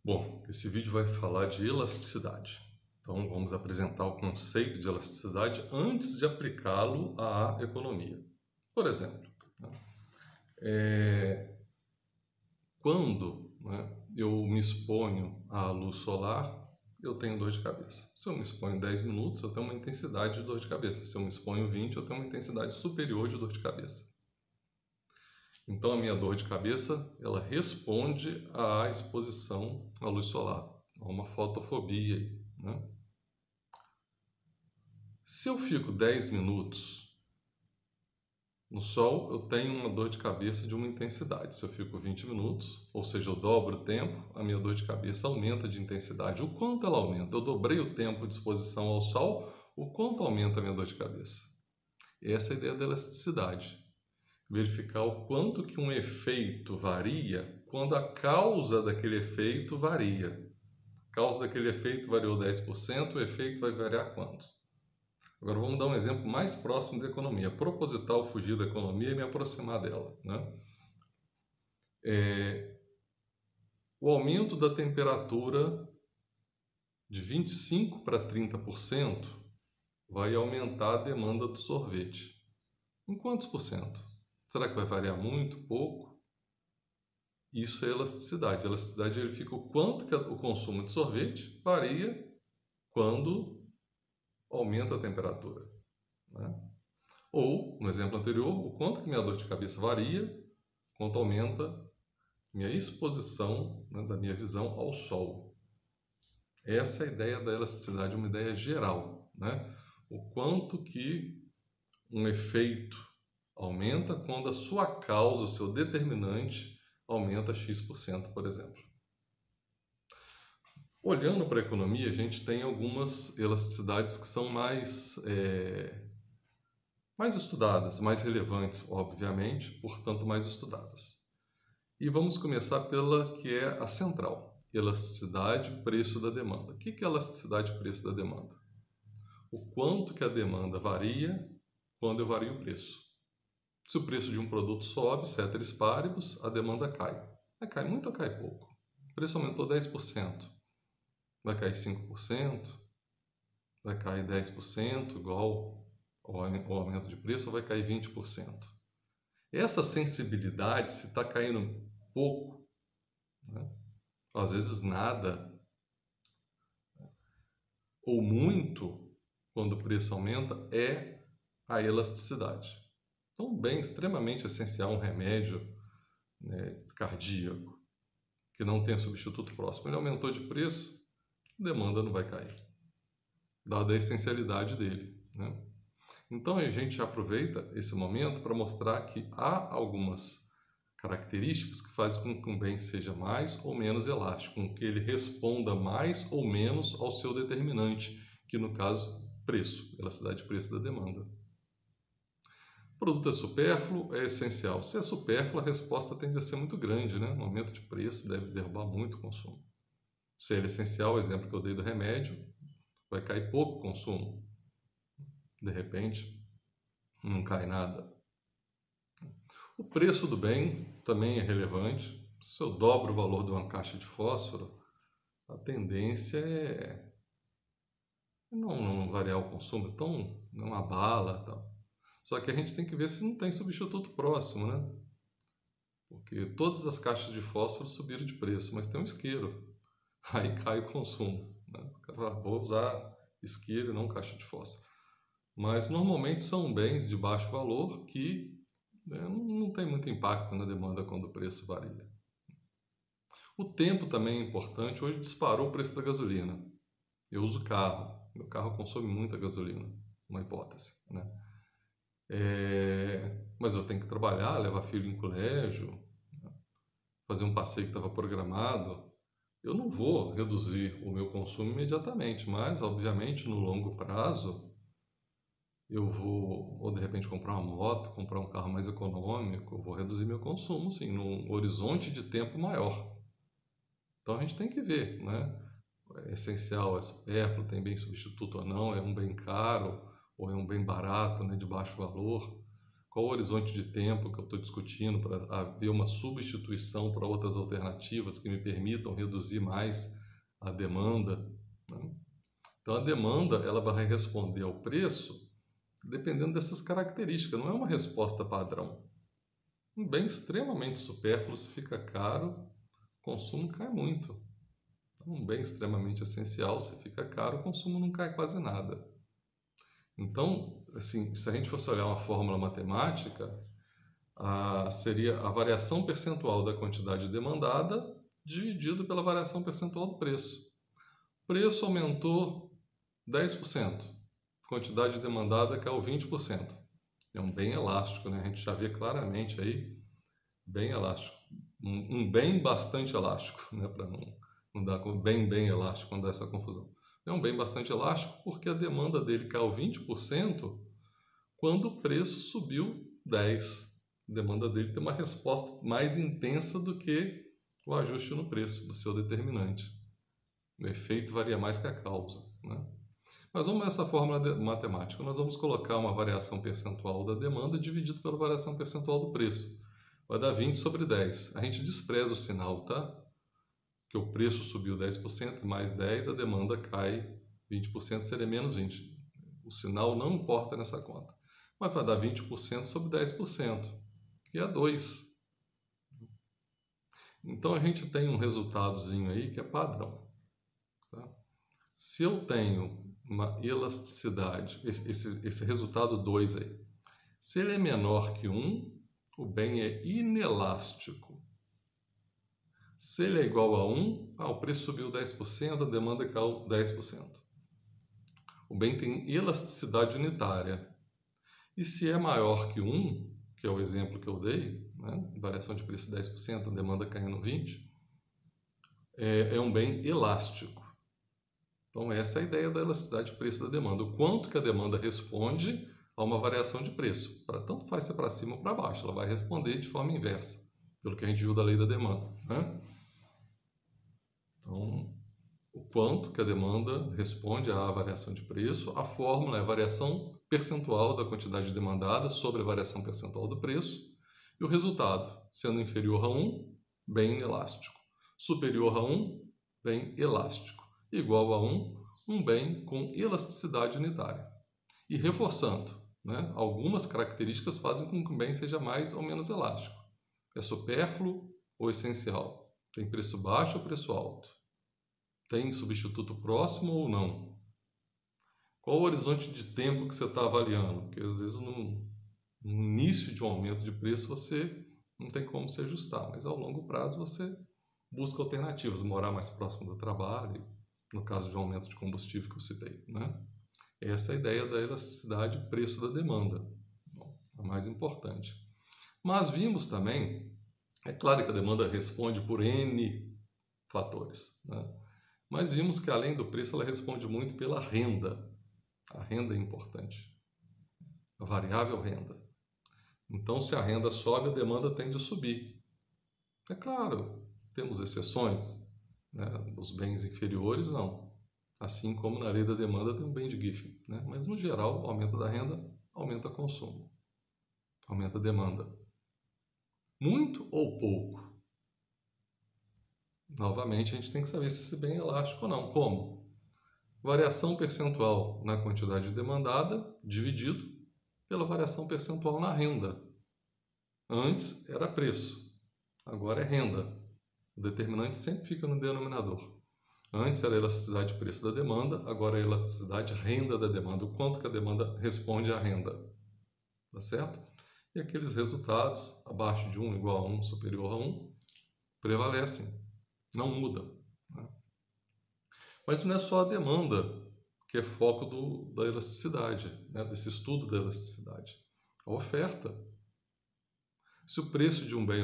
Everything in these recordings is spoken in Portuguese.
Bom, esse vídeo vai falar de elasticidade. Então, vamos apresentar o conceito de elasticidade antes de aplicá-lo à economia. Por exemplo, quando eu me exponho à luz solar, eu tenho dor de cabeça. Se eu me exponho 10 minutos, eu tenho uma intensidade de dor de cabeça. Se eu me exponho 20, eu tenho uma intensidade superior de dor de cabeça. Então, a minha dor de cabeça, ela responde à exposição à luz solar, a uma fotofobia, né? Se eu fico 10 minutos no sol, eu tenho uma dor de cabeça de uma intensidade. Se eu fico 20 minutos, ou seja, eu dobro o tempo, a minha dor de cabeça aumenta de intensidade. O quanto ela aumenta? Eu dobrei o tempo de exposição ao sol, o quanto aumenta a minha dor de cabeça? Essa é a ideia da elasticidade. Verificar o quanto que um efeito varia quando a causa daquele efeito varia. A causa daquele efeito variou 10%, o efeito vai variar quanto? Agora vamos dar um exemplo mais próximo da economia. Proposital fugir da economia e me aproximar dela, né? O aumento da temperatura de 25% para 30% vai aumentar a demanda do sorvete. Em quantos por cento? Será que vai variar muito, pouco? Isso é elasticidade. A elasticidade verifica o quanto que o consumo de sorvete varia quando aumenta a temperatura, né? Ou, no exemplo anterior, o quanto que minha dor de cabeça varia quanto aumenta minha exposição, né, da minha visão ao sol. Essa é a ideia da elasticidade, uma ideia geral, né? O quanto que um efeito aumenta quando a sua causa, o seu determinante, aumenta X%, por exemplo. Olhando para a economia, a gente tem algumas elasticidades que são mais estudadas, mais relevantes, obviamente, portanto mais estudadas. E vamos começar pela que é a central, elasticidade, preço da demanda. O que é elasticidade e preço da demanda? O quanto que a demanda varia quando eu vario o preço. Se o preço de um produto sobe, ceteris paribus, a demanda cai. Vai cair muito ou cai pouco? O preço aumentou 10%. Vai cair 5%? Vai cair 10%, igual ao aumento de preço, ou vai cair 20%? Essa sensibilidade, se está caindo pouco, né, às vezes nada, ou muito, quando o preço aumenta, é a elasticidade. Então, um bem extremamente essencial, um remédio, né, cardíaco, que não tem substituto próximo, ele aumentou de preço, a demanda não vai cair, dada a essencialidade dele, né? Então, a gente aproveita esse momento para mostrar que há algumas características que fazem com que um bem seja mais ou menos elástico, com que ele responda mais ou menos ao seu determinante, que no caso, preço, elasticidade de preço da demanda. O produto é supérfluo, é essencial. Se é supérfluo, a resposta tende a ser muito grande, né? Um aumento de preço deve derrubar muito o consumo. Se ele é essencial, o exemplo que eu dei do remédio, vai cair pouco o consumo. De repente, não cai nada. O preço do bem também é relevante. Se eu dobro o valor de uma caixa de fósforo, a tendência é não variar o consumo, então não abala, tal. Só que a gente tem que ver se não tem substituto próximo, né? Porque todas as caixas de fósforo subiram de preço, mas tem um isqueiro. Aí cai o consumo, né? Vou usar isqueiro e não caixa de fósforo. Mas normalmente são bens de baixo valor que, né, não tem muito impacto na demanda quando o preço varia. O tempo também é importante. Hoje disparou o preço da gasolina. Eu uso carro. Meu carro consome muita gasolina, uma hipótese, né? Mas eu tenho que trabalhar, levar filho em colégio, né, fazer um passeio que estava programado. Eu não vou reduzir o meu consumo imediatamente, mas, obviamente, no longo prazo, eu vou, ou de repente, comprar uma moto, comprar um carro mais econômico, vou reduzir meu consumo, sim, num horizonte de tempo maior. Então, a gente tem que ver, né? É essencial, é supérfluo, tem bem substituto ou não, é um bem caro ou é um bem barato, né, de baixo valor. Qual o horizonte de tempo que eu estou discutindo para haver uma substituição para outras alternativas que me permitam reduzir mais a demanda, né? Então, a demanda ela vai responder ao preço dependendo dessas características, não é uma resposta padrão. Um bem extremamente supérfluo, se fica caro, o consumo cai muito. Um bem extremamente essencial, se fica caro, o consumo não cai quase nada. Então, assim, se a gente fosse olhar uma fórmula matemática, seria a variação percentual da quantidade demandada dividido pela variação percentual do preço. O preço aumentou 10%, quantidade demandada caiu 20%. É um bem elástico, né? A gente já vê claramente aí, bem elástico. Um bem bastante elástico, né? Para não dar bem elástico, não dar essa confusão. É um bem bastante elástico porque a demanda dele caiu 20% quando o preço subiu 10%. A demanda dele tem uma resposta mais intensa do que o ajuste no preço do seu determinante. O efeito varia mais que a causa, né? Mas vamos nessa fórmula matemática. Nós vamos colocar uma variação percentual da demanda dividido pela variação percentual do preço. Vai dar 20 sobre 10. A gente despreza o sinal, tá? Que o preço subiu 10%, mais 10, a demanda cai 20%, seria menos 20. O sinal não importa nessa conta. Mas vai dar 20% sobre 10%, que é 2. Então, a gente tem um resultadozinho aí que é padrão. Tá? Se eu tenho uma elasticidade, esse resultado 2 aí, se ele é menor que 1, o bem é inelástico. Se ele é igual a 1, o preço subiu 10%, a demanda caiu 10%. O bem tem elasticidade unitária. E se é maior que 1, que é o exemplo que eu dei, né? Variação de preço 10%, a demanda caindo 20%, é um bem elástico. Então, essa é a ideia da elasticidade de preço da demanda. O quanto que a demanda responde a uma variação de preço. Tanto faz ser para cima ou para baixo, ela vai responder de forma inversa, pelo que a gente viu da lei da demanda, né? Então, o quanto que a demanda responde à variação de preço, a fórmula é a variação percentual da quantidade demandada sobre a variação percentual do preço, e o resultado, sendo inferior a 1, bem inelástico. Superior a 1, bem elástico. Igual a 1, um bem com elasticidade unitária. E reforçando, né, algumas características fazem com que o bem seja mais ou menos elástico. É supérfluo ou essencial? Tem preço baixo ou preço alto? Tem substituto próximo ou não? Qual o horizonte de tempo que você está avaliando? Porque às vezes no início de um aumento de preço você não tem como se ajustar, mas ao longo prazo você busca alternativas, morar mais próximo do trabalho, no caso de um aumento de combustível que eu citei, né? Essa é a ideia da elasticidade e preço da demanda, a mais importante. Mas vimos também, é claro que a demanda responde por N fatores, né? Mas vimos que além do preço ela responde muito pela renda. A renda é importante, a variável renda. Então, se a renda sobe, a demanda tende a subir. É claro, temos exceções, né? Os bens inferiores não. Assim como na lei da demanda tem um bem de Giffen, né? Mas no geral, o aumento da renda aumenta o consumo, aumenta a demanda. Muito ou pouco? Novamente, a gente tem que saber se esse bem é elástico ou não. Como? Variação percentual na quantidade demandada dividido pela variação percentual na renda. Antes era preço, agora é renda. O determinante sempre fica no denominador. Antes era a elasticidade de preço da demanda, agora é a elasticidade renda da demanda, o quanto que a demanda responde à renda. Tá certo? E aqueles resultados, abaixo de 1 igual a 1, superior a 1, prevalecem, não mudam, né? Mas não é só a demanda que é foco da elasticidade, né? Desse estudo da elasticidade. A oferta. Se o preço de um bem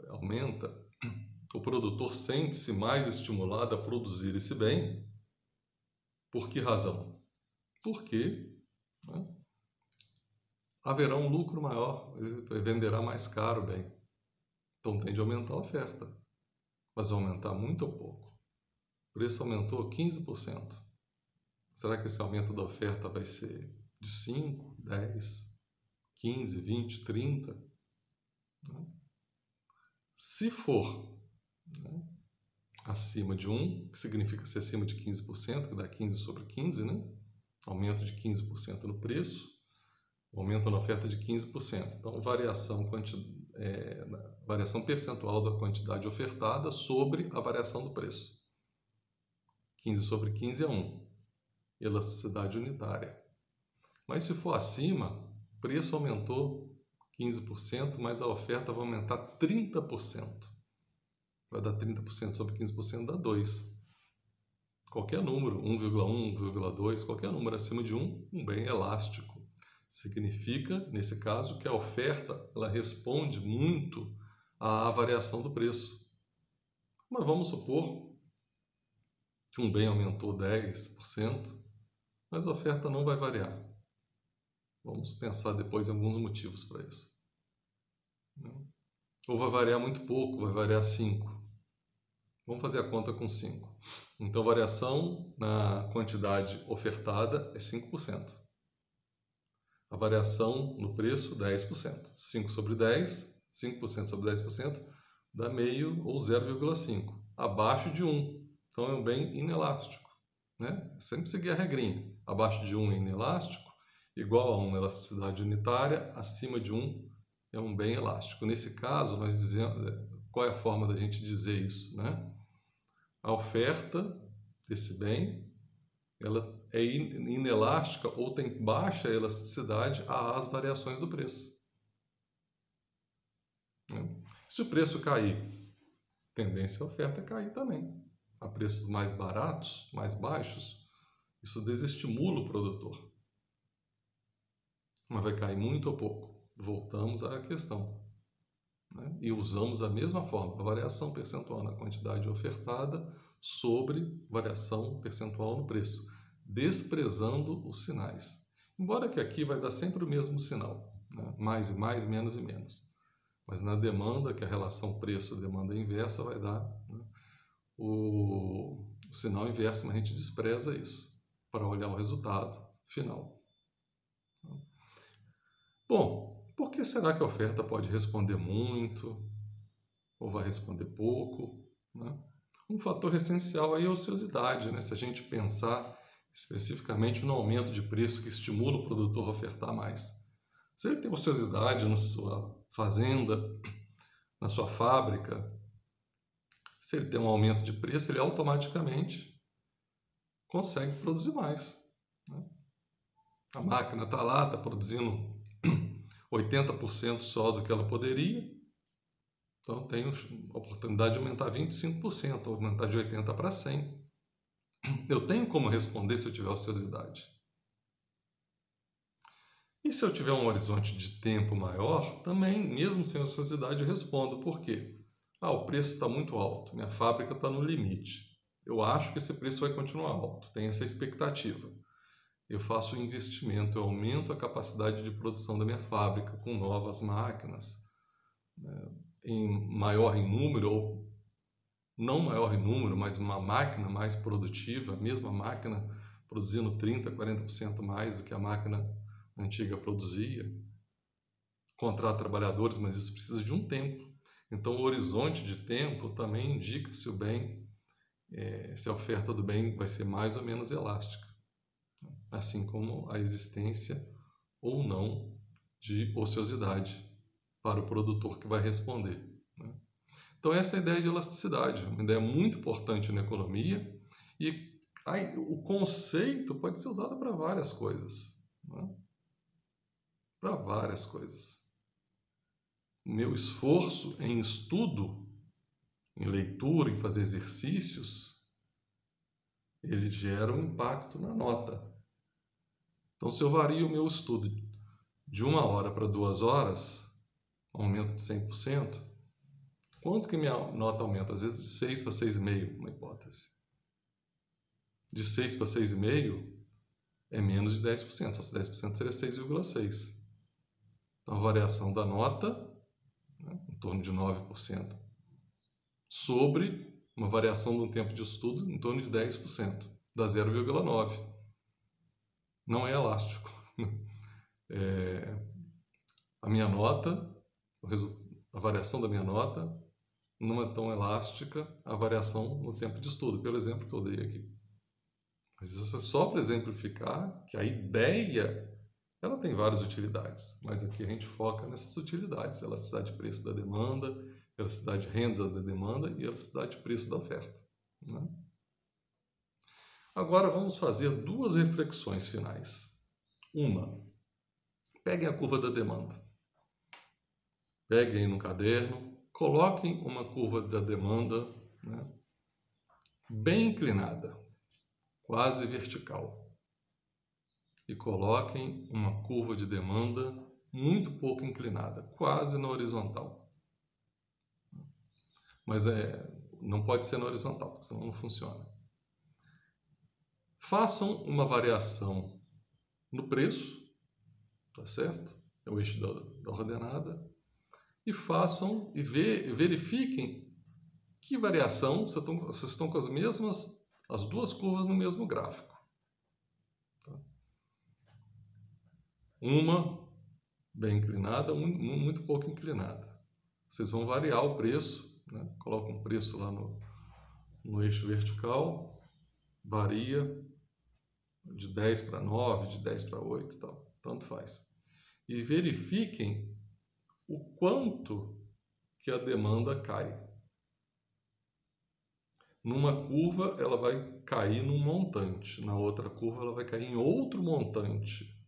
aumenta, o produtor sente-se mais estimulado a produzir esse bem. Por que razão? Porque, né, haverá um lucro maior, ele venderá mais caro o bem. Então tende a aumentar a oferta. Mas vai aumentar muito ou pouco? O preço aumentou 15%. Será que esse aumento da oferta vai ser de 5, 10, 15, 20, 30. Né? Se for, né, acima de 1, que significa ser acima de 15%, que dá 15 sobre 15, né? Aumento de 15% no preço, aumento na oferta de 15%. Então, variação percentual da quantidade ofertada sobre a variação do preço. 15 sobre 15 é 1. Elasticidade unitária. Mas se for acima, o preço aumentou 15%, mas a oferta vai aumentar 30%. Vai dar 30% sobre 15%, dá 2. Qualquer número, 1,1, 1,2, qualquer número acima de 1, um bem elástico. Significa, nesse caso, que a oferta ela responde muito à variação do preço. Mas vamos supor que um bem aumentou 10%, mas a oferta não vai variar. Vamos pensar depois em alguns motivos para isso. Ou vai variar muito pouco, vai variar 5%. Vamos fazer a conta com 5%. Então, a variação na quantidade ofertada é 5%. A variação no preço, 10%. 5 sobre 10, 5% sobre 10%, dá meio ou 0,5. Abaixo de 1. Então, é um bem inelástico. Né? Sempre seguir a regrinha. Abaixo de 1 é inelástico, igual a uma elasticidade unitária, acima de 1 é um bem elástico. Nesse caso, nós dizemos, qual é a forma da gente dizer isso? Né? A oferta desse bem ela é inelástica ou tem baixa elasticidade às variações do preço. Se o preço cair, a tendência é a oferta cair também. A preços mais baratos, mais baixos, isso desestimula o produtor. Mas vai cair muito ou pouco? Voltamos à questão. Né? E usamos a mesma forma, a variação percentual na quantidade ofertada sobre variação percentual no preço, desprezando os sinais. Embora que aqui vai dar sempre o mesmo sinal, né? Mais e mais, menos e menos. Mas na demanda, que é a relação preço-demanda inversa, vai dar, né, o sinal inverso, mas a gente despreza isso para olhar o resultado final. Bom, por que será que a oferta pode responder muito ou vai responder pouco? Né? Um fator essencial aí é a ociosidade, né? Se a gente pensar especificamente no aumento de preço que estimula o produtor a ofertar mais. Se ele tem ociosidade na sua fazenda, na sua fábrica, se ele tem um aumento de preço, ele automaticamente consegue produzir mais. Né? A máquina está lá, está produzindo 80% só do que ela poderia, então tem a oportunidade de aumentar 25%, aumentar de 80% para 100%. Eu tenho como responder se eu tiver ociosidade. E se eu tiver um horizonte de tempo maior, também, mesmo sem ociosidade, eu respondo. Por quê? O preço está muito alto, minha fábrica está no limite. Eu acho que esse preço vai continuar alto, tenho essa expectativa. Eu faço um investimento, eu aumento a capacidade de produção da minha fábrica com novas máquinas, né, maior em número, ou não maior em número, mas uma máquina mais produtiva, a mesma máquina produzindo 30%, 40% mais do que a máquina antiga produzia. Contrato trabalhadores, mas isso precisa de um tempo. Então, o horizonte de tempo também indica se o bem, se a oferta do bem vai ser mais ou menos elástica, assim como a existência ou não de ociosidade para o produtor que vai responder. Né? Então, essa é a ideia de elasticidade, uma ideia muito importante na economia e o conceito pode ser usado para várias coisas. Né? Para várias coisas. Meu esforço em estudo, em leitura, em fazer exercícios, ele gera um impacto na nota. Então, se eu vario o meu estudo de 1 hora para 2 horas, aumento de 100%, quanto que minha nota aumenta? Às vezes de 6 para 6,5, uma hipótese. De 6 para 6,5 é menos de 10%, só se 10% seria 6,6. Então, a variação da nota, né, em torno de 9%, sobre uma variação de um tempo de estudo em torno de 10%, dá 0,9%. Não é elástico. a minha nota, a variação da minha nota não é tão elástica a variação no tempo de estudo, pelo exemplo que eu dei aqui. Mas isso é só para exemplificar que a ideia, ela tem várias utilidades, mas aqui a gente foca nessas utilidades: elasticidade de preço da demanda, elasticidade de renda da demanda e elasticidade de preço da oferta, né? Agora vamos fazer duas reflexões finais. Uma, peguem a curva da demanda. Peguem no caderno, coloquem uma curva da demanda, né, bem inclinada, quase vertical. E coloquem uma curva de demanda muito pouco inclinada, quase na horizontal. Mas não pode ser na horizontal, porque senão não funciona. Façam uma variação no preço, tá certo? É o eixo da ordenada. E façam e verifiquem que variação vocês estão com as duas curvas no mesmo gráfico. Tá? Uma bem inclinada, muito pouco inclinada. Vocês vão variar o preço, né? Colocam o preço lá no eixo vertical, varia de 10 para 9, de 10 para 8 e tal, tanto faz. E verifiquem o quanto que a demanda cai. Numa curva, ela vai cair num montante. Na outra curva, ela vai cair em outro montante.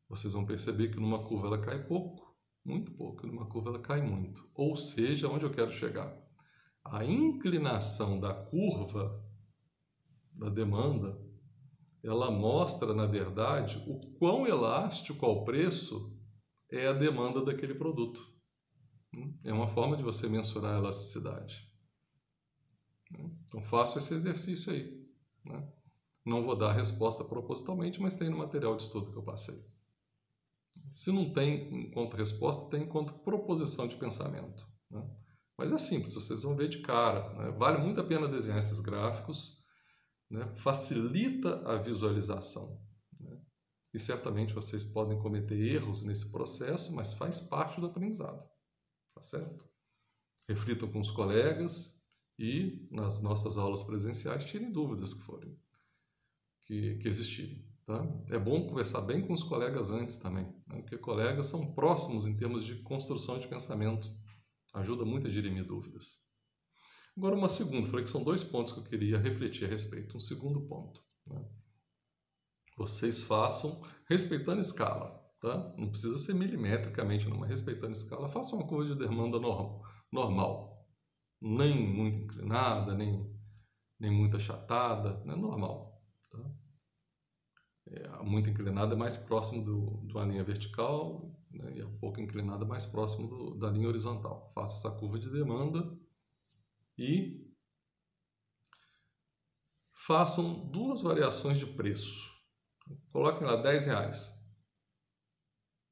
Vocês vão perceber que numa curva ela cai pouco, muito pouco. Numa curva ela cai muito. Ou seja, onde eu quero chegar? A inclinação da curva da demanda, ela mostra, na verdade, o quão elástico ao preço é a demanda daquele produto. É uma forma de você mensurar a elasticidade. Então, faço esse exercício aí, né? Não vou dar a resposta propositalmente, mas tem no material de estudo que eu passei. Se não tem enquanto resposta, tem enquanto proposição de pensamento, né? Mas é simples, vocês vão ver de cara, né? Vale muito a pena desenhar esses gráficos, né? Facilita a visualização, né? E certamente vocês podem cometer erros nesse processo, mas faz parte do aprendizado, tá certo? Reflitam com os colegas e nas nossas aulas presenciais tirem dúvidas que existirem, tá? É bom conversar bem com os colegas antes também, né? Porque colegas são próximos em termos de construção de pensamento, ajuda muito a dirimir dúvidas. Agora uma segunda, falei que são dois pontos que eu queria refletir a respeito. Um segundo ponto, né? Vocês façam respeitando a escala, tá? Não precisa ser milimetricamente, não, mas respeitando a escala, façam uma curva de demanda normal, nem muito inclinada, nem muito achatada, né? Normal, tá? Muito inclinada é mais próximo da linha vertical, né? E a pouco inclinada é mais próximo da linha horizontal. Faça essa curva de demanda e façam duas variações de preço. Coloquem lá R$10.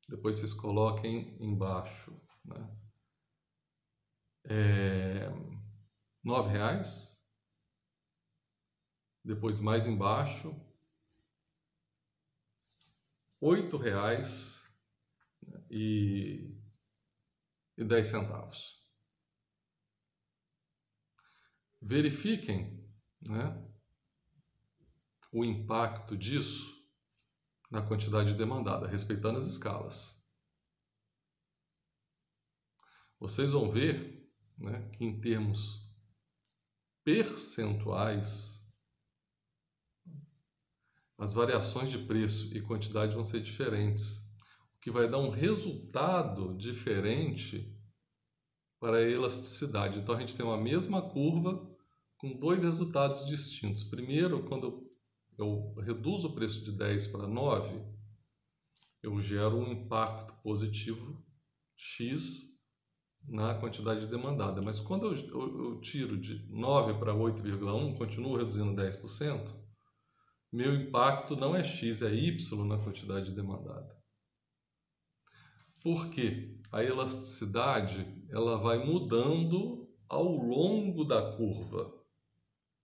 Depois vocês coloquem embaixo, né? R$9. Depois mais embaixo, R$8 e 10 centavos. Verifiquem, né, o impacto disso na quantidade demandada, respeitando as escalas. Vocês vão ver, né, que em termos percentuais, as variações de preço e quantidade vão ser diferentes, o que vai dar um resultado diferente para a elasticidade. Então, a gente tem uma mesma curva com dois resultados distintos. Primeiro, quando eu reduzo o preço de 10 para 9, eu gero um impacto positivo X na quantidade demandada. Mas quando eu tiro de 9 para 8,1, continuo reduzindo 10%, meu impacto não é X, é Y na quantidade demandada. Por quê? A elasticidade ela vai mudando ao longo da curva.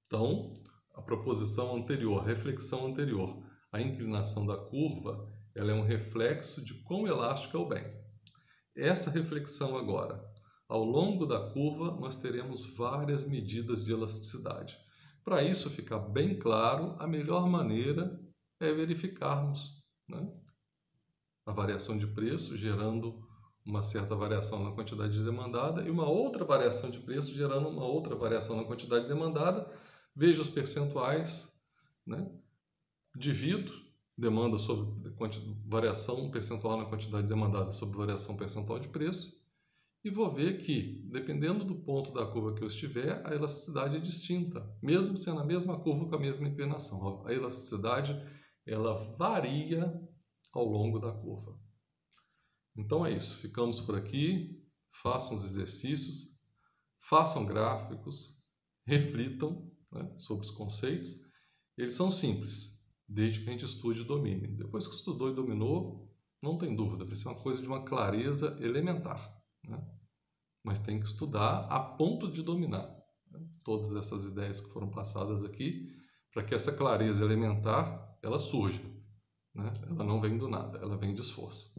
Então, a proposição anterior, a reflexão anterior, a inclinação da curva, ela é um reflexo de quão elástico é o bem. Essa reflexão agora, ao longo da curva, nós teremos várias medidas de elasticidade. Para isso ficar bem claro, a melhor maneira é verificarmos, né, a variação de preço, gerando uma certa variação na quantidade demandada e uma outra variação de preço, gerando uma outra variação na quantidade demandada. Vejo os percentuais, né, divido demanda sobre variação percentual na quantidade demandada sobre variação percentual de preço e vou ver que, dependendo do ponto da curva que eu estiver, a elasticidade é distinta, mesmo sendo a mesma curva com a mesma inclinação. A elasticidade, ela varia ao longo da curva. Então é isso, ficamos por aqui, façam os exercícios, façam gráficos, reflitam, né, sobre os conceitos. Eles são simples, desde que a gente estude e domine. Depois que estudou e dominou, não tem dúvida, vai ser uma coisa de uma clareza elementar, né? Mas tem que estudar a ponto de dominar, né, todas essas ideias que foram passadas aqui, para que essa clareza elementar ela surja, né? Ela não vem do nada, ela vem de esforço.